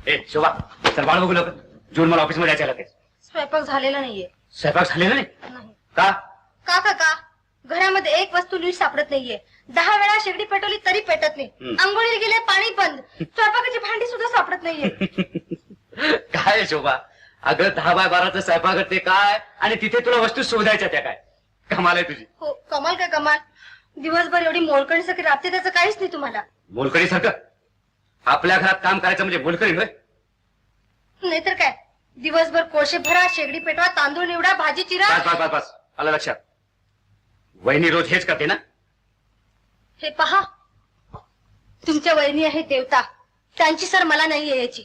ए शोभा चल बाळ बघू लवकर. जून मला ऑफिस मध्ये जायचं. स्वयंपाक झालेला नाहीये. स्वयंपाक झालेला नाही का? का का का घरामध्ये एक वस्तू नीट सापडत नाहीये. 10 वेळा शेगडी पेटवली तरी पेटत नाही. आंघोळीला गेले पाणी बंद. स्वयंपाकाची भांडी सुद्धा सापडत नाहीये. काय शोभा अगं 10 बाय 12चा स्वयंपाक करते काय आणि तिथे तुला वस्तू शोधायच्या त्या काय? कमाल आहे तुझी. हो कमाल काय कमाल. दिवसभर एवढी मोलकणीसारखी राबते त्याचं काहीच नाही तुम्हाला. मोलकडी सारखं आपल्या घरात काम करायचं म्हणजे मोलकडी होय? नाहीतर काय. दिवसभर कोळशे भरा, शेगडी पेटवा, तांदूळ निवडा, भाजी चिरा. बस बस बस आलं लक्षात. वहिनी रोज हेच करते ना? हे पहा तुमच्या वहिनी आहे देवता. त्यांची सर मला नाही यायची.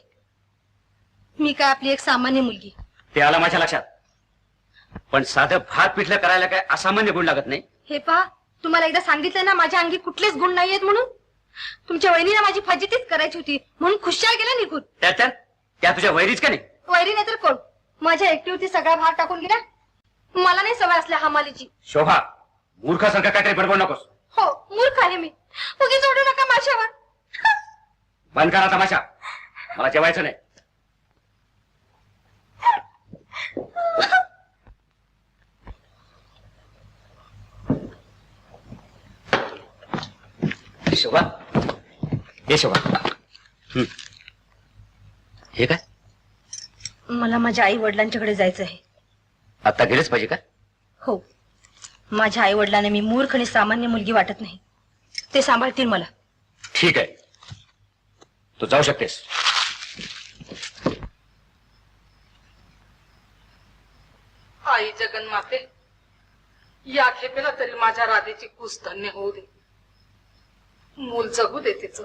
मी काय आपली एक सामान्य मुलगी. ते आलं माझ्या लक्षात. पण साधं भात पिठलं करायला काय असामान्य गुण लागत नाही. हे पहा तुम्हाला एकदा सांगितलं ना माझ्या अंगी कुठलेच गुण नाहीयेत म्हणून. तुमच्या वहिनीला माझी फजितीच करायची होती म्हणून खुशाल गेला निघून. त्या तुझ्या वैरीच का नाही? वैरी नाही तर कोण. माझ्या एकटीवरती सगळा भार टाकून गेला. मला नाही सवय असल्या हमालीची. शोभा मूर्खासारखं काहीतरी बडबड नकोस. हो मूर्ख आहे मी. उगीच ओढू नका माझ्यावर. बंद करा तमाशा. मला जेवायचं नाही. शोभा हे शोभा हे काय? मला माझ्या आई वडिलांच्याकडे जायचं आहे. आता गेलेच पाहिजे का? हो माझ्या आई वडिलांना मी मूर्ख आणि सामान्य मुलगी वाटत नाही. ते सांभाळतील मला. ठीक आहे तू जाऊ शकतेस. आई जगन्माते या खेपेला तरी माझ्या राधेची कुस धन्य होऊ दे. मूल जगू दे तिचं.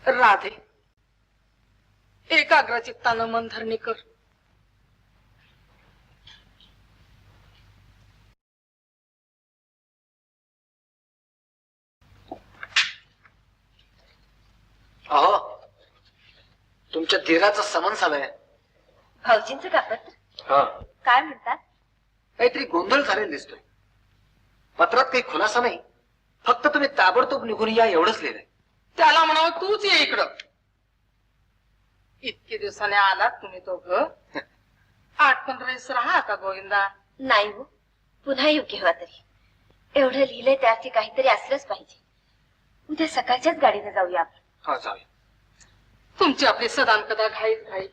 राधे एकाग्र चित्तानं मन धरणी कर. अहो तुमच्या धीराचा समन झालाय. भाऊजींचं का पत्र? हा काय म्हणतात? काहीतरी गोंधळ झालेला दिसतोय. पत्रात काही खुलासा नाही. फक्त तुम्ही ताबडतोब निघून या एवढंच लिहिलंय. त्याला म्हणावं तूच ये इकडं. इतके दिवसाने आलात तुम्ही दोघं. 8-15 दिवस राहा का गोविंदा? नाही हो पुन्हा येऊ केव्हा तरी. एवढं लिहिलंय त्याची काहीतरी असलंच पाहिजे. उद्या सकाळच्याच गाडीने जाऊया आपण. हा जाऊया. तुमची आपली सदानकदा घाईत घाई.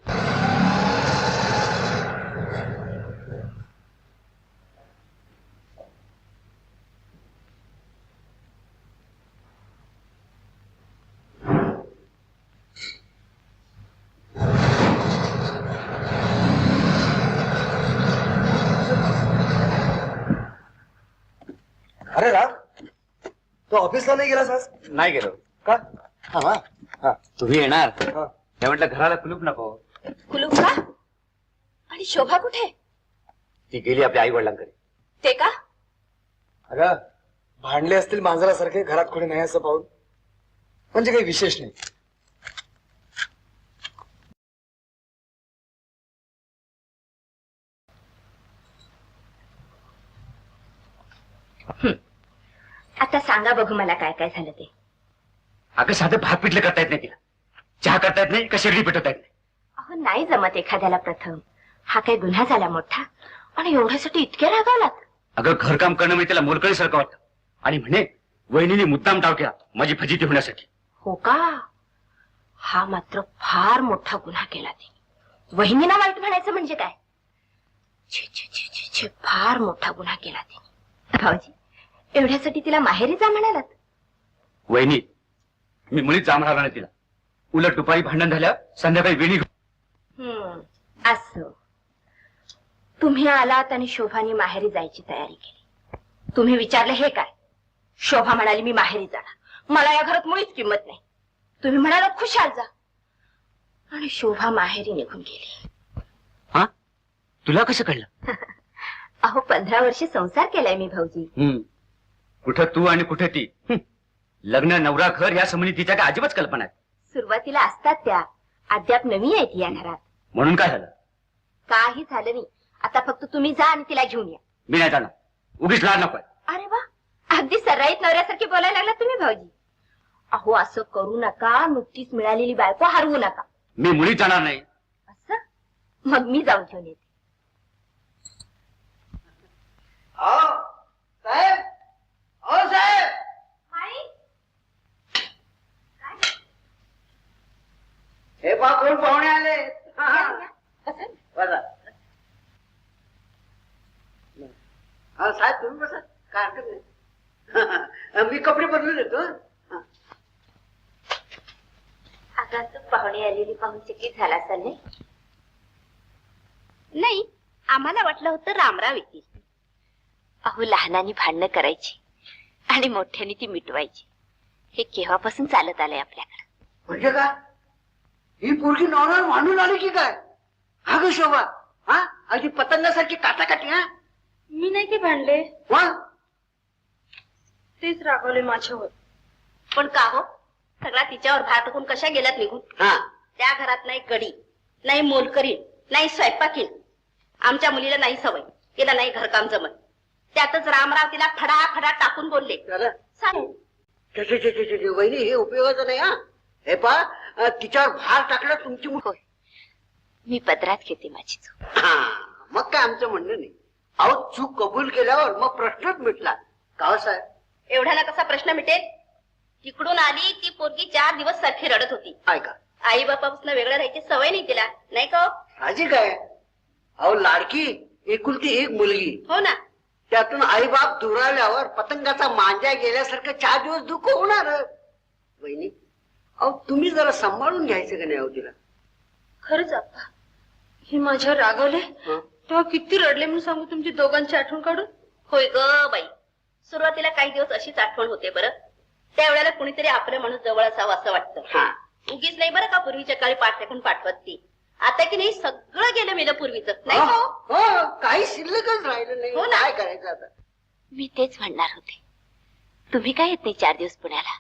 अरे राम तो ऑफिसला नाही गेलास आज? नाही गेलो का? हा हा तुम्ही येणार हा. ते म्हटलं घराला कुलूप नको. कुलूप का? आणि शोभा कुठे? ती गेली आपल्या आई वडिलांकडे. ते का? अगं भांडले असतील मांजरासारखे घरात कोणी नाही असं पाहून. म्हणजे काही विशेष नाही. आता सांगा बघू मला काय काय झालं ते. अगं साधं भात पिठलं करता येत नाही तिला. चहा करता येत नाही का शेगडी पेटवता येत नाही. अहो नाही जमत एखाद्याला प्रथम. हा काही गुन्हा झाला मोठा आणि एवढ्यासाठी इतके रागावलात? अगं घरकाम करणं म्हणजे तिला मोलकळीसारखं वाटतं. आणि म्हणे वहिनीने मुद्दाम डाव केला माझी फजिती होण्यासाठी. हो का? हा मात्र फार मोठा गुन्हा केला ते. वहिनीला वाईट म्हणायचं म्हणजे काय? छे छे छे छे छे फार मोठा गुन्हा केला ते. भाऊजी एवढ्यासाठी तिला माहेरी जा म्हणालात? वहिनी मी मुळीच जामणार नाही तिला. उलट दुपारी भांडण झाल्या संध्याकाळी वेणी. असं तुम्ही आलात आणि शोभानी माहेरी जायची तयारी केली. तुम्ही विचारले हे काय? शोभा म्हणाली मी माहेरी जाणार. मला या घरात मुळीच किंमत नाही. तुम्ही म्हणालात खुशाल जा आणि शोभा माहेरी निघून गेली. हा तुला कसं कळलं? अहो 15 वर्षे संसार केलाय मी भाऊजी. कुठं तू आणि कुठे ती. लग्न नवरा घर या संबंधी काय अजिबात कल्पना आहे. सुरुवातीला असतात त्या. अद्याप नवी आहे ती या घरात. म्हणून काय झालं? काही झालं नाही. आता फक्त तुम्ही जा आणि तिला घेऊन या. मी नाही जाणार. उगीच लाड नकोय. अरे वा अगदी सर्राईत नवऱ्यासारखी बोलायला लागला तुम्ही भाऊजी. अहो असं करू नका, नुकतीच मिळालेली बायको हरवू नका. मी मुळीच जाणार नाही. असं मग मी जाऊन घेऊन येते. साहेब, साहेब, हे पा कोण पाहुणे आले. बसा. साहेब तुम्ही बसा, काय हरकत नाही. मी कपडे बदलून येतो. आता तू पाहुणे आलेली पाहून चकित झाला असेल नाही? आम्हाला वाटलं होतं रामराव येतील. अहो लहानांनी भांडणं करायची आणि मोठ्याने ती मिटवायची, हे केव्हापासून चालत आलंय आपल्याकडे. म्हणजे काय, ही पोरगी नवऱ्यावर भांडून आली की काय? हा ग शोभा, हा अगदी पतंगासारखी काटाकाटी. हा मी नाही ते भांडले, वा, तेच रागवले माझ्यावर. पण का हो, सगळा तिच्यावर भार टाकून कशा गेल्यात निघून? हा त्या घरात नाही कडी, नाही मोलकरीण, नाही स्वयंपाकीण. आमच्या मुलीला नाही सवय, तिला नाही घरकाम जमत. त्यातच रामराव तिला फडाफडा टाकून बोलले. वहिनी हे उपयोगाचं नाही. हा हे पा तिच्यावर भार टाकला तुमची होय, मी पदरात घेते माझी चूक. हा मग काय आमचं म्हणणं नाही. अहो चूक कबूल केल्यावर मग प्रश्नच मिटला का हो साहेब? एवढ्याला कसा प्रश्न मिटेल? तिकडून आली ती पोरगी 4 दिवस सारखी रडत होती. ऐका, आई बापापासून वेगळं राहायची सवय नाही तिला, नाही का हो? साहजिक आहे. अहो लाडकी एकुलती एक मुलगी, हो ना. त्यातून आई बाप दुरावल्यावर पतंगाचा मांजा गेल्यासारखं 4 दिवस दुःख होणार. वहिनी अहो तुम्ही जरा सांभाळून घ्यायचं का नाही हो तिला? खरंच आप्पा, हे माझ्यावर रागवले तेव्हा किती रडले म्हणून सांगू तुमची दोघांची आठवण काढून. होय ग बाई, सुरुवातीला काही दिवस अशीच आठवण होते बरं. त्यावेळेला कुणीतरी आपलं माणूस जवळ असावं असं वाटतं. उगीच नाही बरं का पूर्वीच्या काळी पाठ टाकून पाठवत ती. आता की नाही सगळं गेलं मेलं पूर्वीच, नाही का हो? काही शिल्लकच राहिलं नाही. हो ना. काय करायचं आता? मी तेच म्हणणार होते, तुम्ही काय येत नाही 4 दिवस पुण्याला?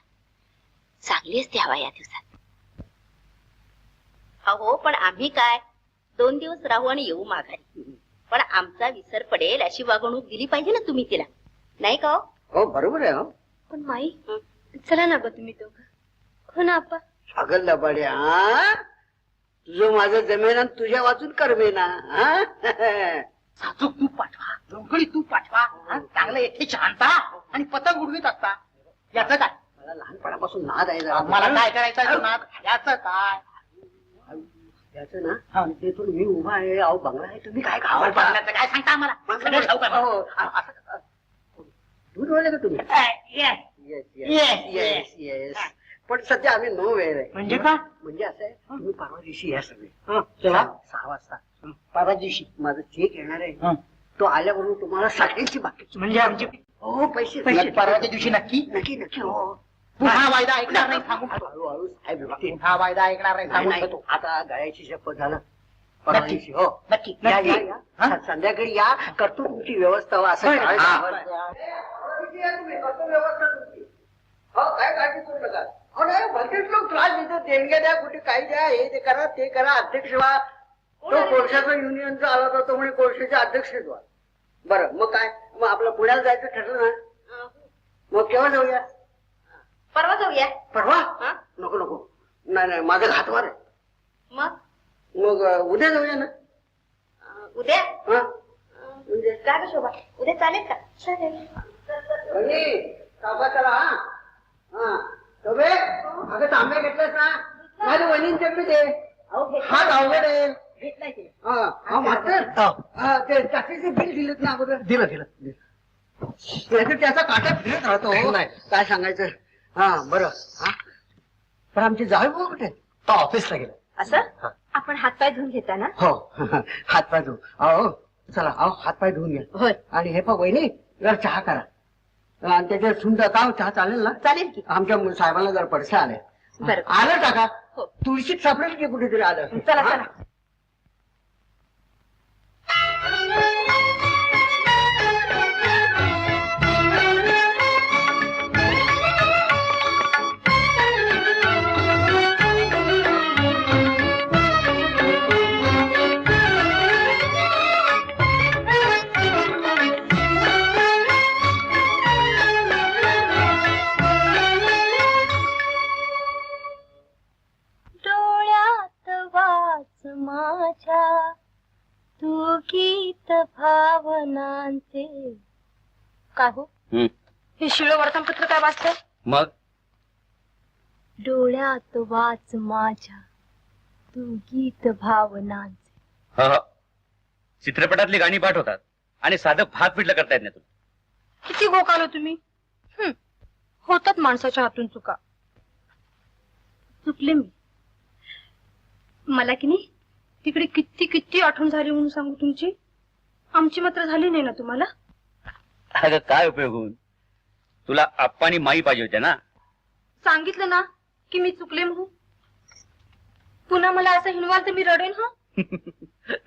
चांगली असते हवा या दिवसात. अहो पण आम्ही काय 2 दिवस राहू आणि येऊ माघारी. पण आमचा विसर पडेल अशी वागणूक दिली पाहिजे ना तुम्ही तिला, नाही का हो? हो बरोबर आहे. हो पण माई चला ना ग तुम्ही दोघं. हो ना आप्पा? अगं लबाड्या, तुझं माझं जमेना तुझ्या वाचून करमेना. साजूक तूप पाठवा, रंगळी तूप पाठवा, चांगलं येथे शांता आणि पतंग उडवीत असता. याचं काय? मला लहानपणापासून नाद आहे जरा. मला काय करायचं नाद? याचं काय? याचं ना ते तू मी उभा आहे. अहो बंगला आहे, तुम्ही काय आवड खावा? बघण्याचं काय सांगता आम्हाला? सगळं ठाऊक आहे मला. दूध वाले का तुम्ही? Yes. Yes Yes, yes yes. पण सध्या आम्ही नो वेळ आहे. म्हणजे काय? म्हणजे असं आहे, तुम्ही परवा दिवशी या सगळे चला 6 वाजता. परवा दिवशी माझा चेक येणार आहे, तो आल्याबरोबर तुम्हाला सगळ्यांची बाकी. म्हणजे आमचे हो पैसे परवाच्या दिवशी नक्की नक्की नक्की. हो पुन्हा वायदा ऐकणार नाही सांगून ठेवतो. हळूहळू साहेब भेटतील. पुन्हा वायदा ऐकणार नाही सांगून नाही, ठेवतो. आता गळ्याची शपथ झालं. परवा नक्की. दिवशी. हो नक्की या नक्की. या या. संध्याकाळी या, करतो तुमची व्यवस्था. हो, असं होय. काय हा. करतो व्यवस्था तुमची. हो काय काळजी करू नका. हो नाही भलतेच लोक त्रास देतात, देणग्या द्या, कुठे काय द्या, हे ते करा ते करा. अध्यक्ष व्हा. तो कोळशाचा युनियनचा आला होता, तो म्हणे कोळशाचे अध्यक्ष व्हा. बरं मग काय, मग आपलं पुण्याला जायचं ठरलं ना? मग केव्हा जाऊया? परवा जाऊया. परवा? नको नको, नाही नाही माझं घातवार आहे. मग मग उद्या जाऊया ना? उद्या हा म्हणजे का ग शोभा, उद्या चालेल का? चालेल. चला. हा तबे अगं तांबे घेतलास ना? माझ्या वहिनींच्या मी दे. हा अवघड आहे. घेतलाय ते. हा मास्तर, ते टॅक्सीचे बिल दिलेत ना अगोदर? दिलं त्याचा काटा फिरत राहतो. नाही. काय सांगायचं. हा बरं. हा पण आमची जावे बघ कुठे? तो ऑफिसला गेला. असं आपण हातपाय धुवून घेता ना? हो हातपाय धुवू. अहो चला, अहो हातपाय धुवून घ्या. होय. आणि हे पण वहिनी जर चहा करा, आणि त्याच्यात सुंदर का चहा चालेल ना? चालेल की. आमच्या साहेबांना जर पडसे आले. बरं. आलं टाका. हो. तुळशीत सापडेल की कुठेतरी आलं. चला हा? चला. माझ्या तू गीत भावनांचे. काय हो हे शिळ वर्तमानपत्र काय वाचतंय? मग डोळ्यात वाच माझ्या तू गीत भावनांचे. ह चित्रपटातली गाणी पाठ होतात आणि साधं भात पिठलं करता येत नाही तुला. किती गोकालो तुम्ही. होतात माणसाच्या हातून चुका. चुकले मी. मला की नाही तिकडे किती किती आठवण झाली म्हणून सांगू तुमची. आमची मात्र झाली नाही ना तुम्हाला. अगं काय उपयोग होऊन, तुला आप्पा आणि माई पाहिजे होत्या ना. सांगितलं ना की मी चुकले म्हणून. पुन्हा मला असं हिणवाल तर मी रडेन. हा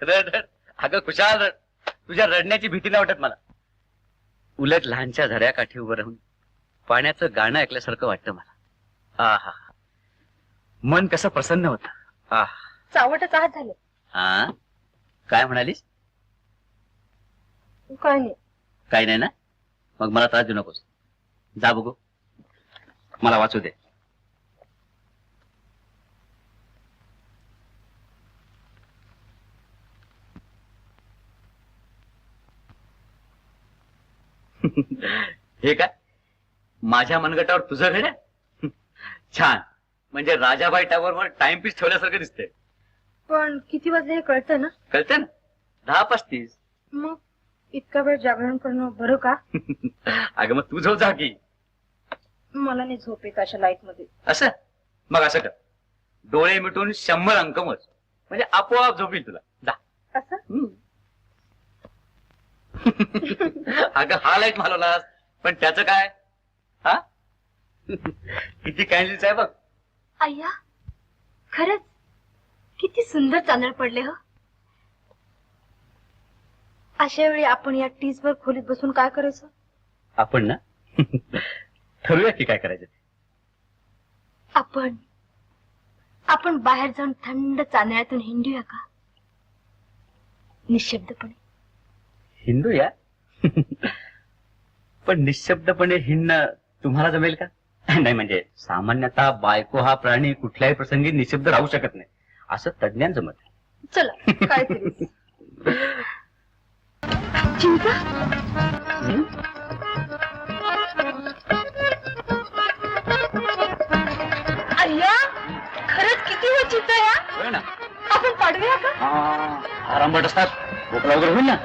रड रड. अगं खुशाल रड. तुझ्या रडण्याची भीती नाही वाटत मला. उलट लहानच्या झऱ्याकाठी उभं राहून पाण्याचं गाणं ऐकल्यासारखं वाटतं मला. आहा मन कसं प्रसन्न होतं. आहा चावटच आहात झाले. हा काय म्हणालीस? काय नाही. काही नाही ना. मग मला त्रास देऊ नकोस. जा बघू, मला वाचू दे. हे काय माझ्या मनगटावर तुझं घर आहे. छान. म्हणजे राजाबाई टावरवर टाइमपीस ठेवल्यासारखं दिसतंय. पण किती वाजले हे कळतं ना. कळतं ना. 10:35. मग इतका वेळ जागरण करणं बरं का. अगं मग तू झोप जा की. मला नाही झोप येत अशा लाईट मध्ये. असं मग असं कर, डोळे मिटून 100 अंक मोज, म्हणजे आपोआप झोप येईल तुला. जा. असं अगं हा लाईट मालवलास, पण त्याचं काय. हा किती कॅन्डल्स आहे बघ. अय्या खरंच किती सुंदर चांदण पडले. हो अशा वेळी आपण या टीसवर खोलीत बसून काय करायचं. आपण ना ठरवूया की काय करायचं ते. आपण बाहेर जाऊन थंड चांदण्यातून हिंडूया का. निशब्दपणे. हिंडूया. पण निशब्दपणे हिंडणं तुम्हाला जमेल का. नाही म्हणजे सामान्यतः बायको हा प्राणी कुठल्याही प्रसंगी निशब्द राहू शकत नाही असं तज्ञांचं मत आहे. चला काय चिंता. अय्या खरंच किती वेळ चिंता या. होय ना. आपण पाडूया का. आरामबाट असतात. भोकला वगैरे होईल ना.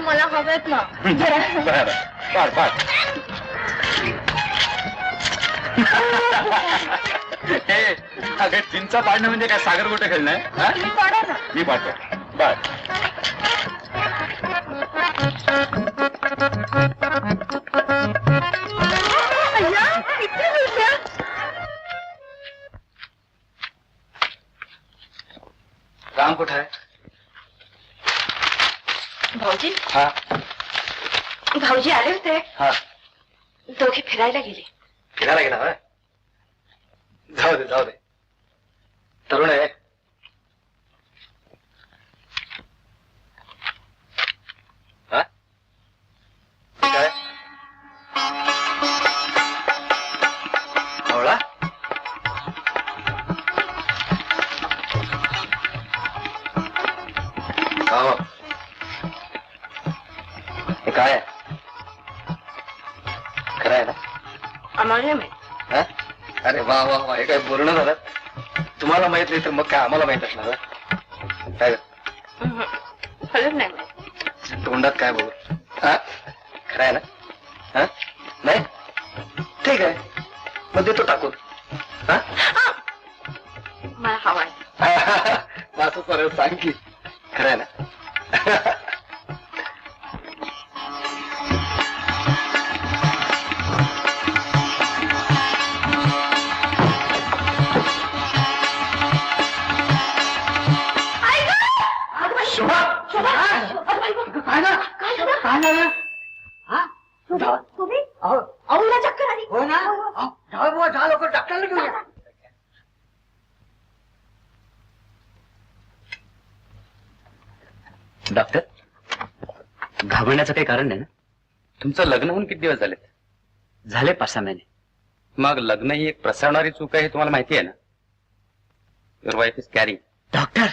मला हवेत ना. बरं पाड पाड. हे अगं चिंचा पाडणं म्हणजे काय सागर गोटे खेळणं आहे. तुम्ही पाडा ना. मी पाडतो. बर अय्या किती वेळ. राम कुठं आहे. भाऊजी. हा भाऊजी आले होते. हा दोघे फिरायला गेले. फिरायला गेला होय. जाऊ दे जाऊ दे. तरुण आहे. हा काय आवळा. हो हे काय आहे. खरं आहे ना. आम्हाला नाही माहित. हा? अरे वा वा वा. हे काय बोलणं झालं. तुम्हाला माहित नाही तर मग काय आम्हाला माहित असणार. काय खरंच नाही माहित. तोंडात काय बोल. हा खरं आहे ना. हा नाही ठीक आहे मग देतो टाकून. हा मला हवाय. असं सरळ सांग की. खरं आहे ना. तुम्ही अहो चक्कर आली. हो ना. जा लवकर डॉक्टरला घेऊया. डॉक्टर घाबरण्याचं काही कारण नाही ना. तुमचं लग्न होऊन किती दिवस झालेत. झाले 5-6 महिने. मग लग्न ही एक प्रसवणारी चूक आहे हे तुम्हाला माहिती आहे ना. Your wife is carrying. Doctor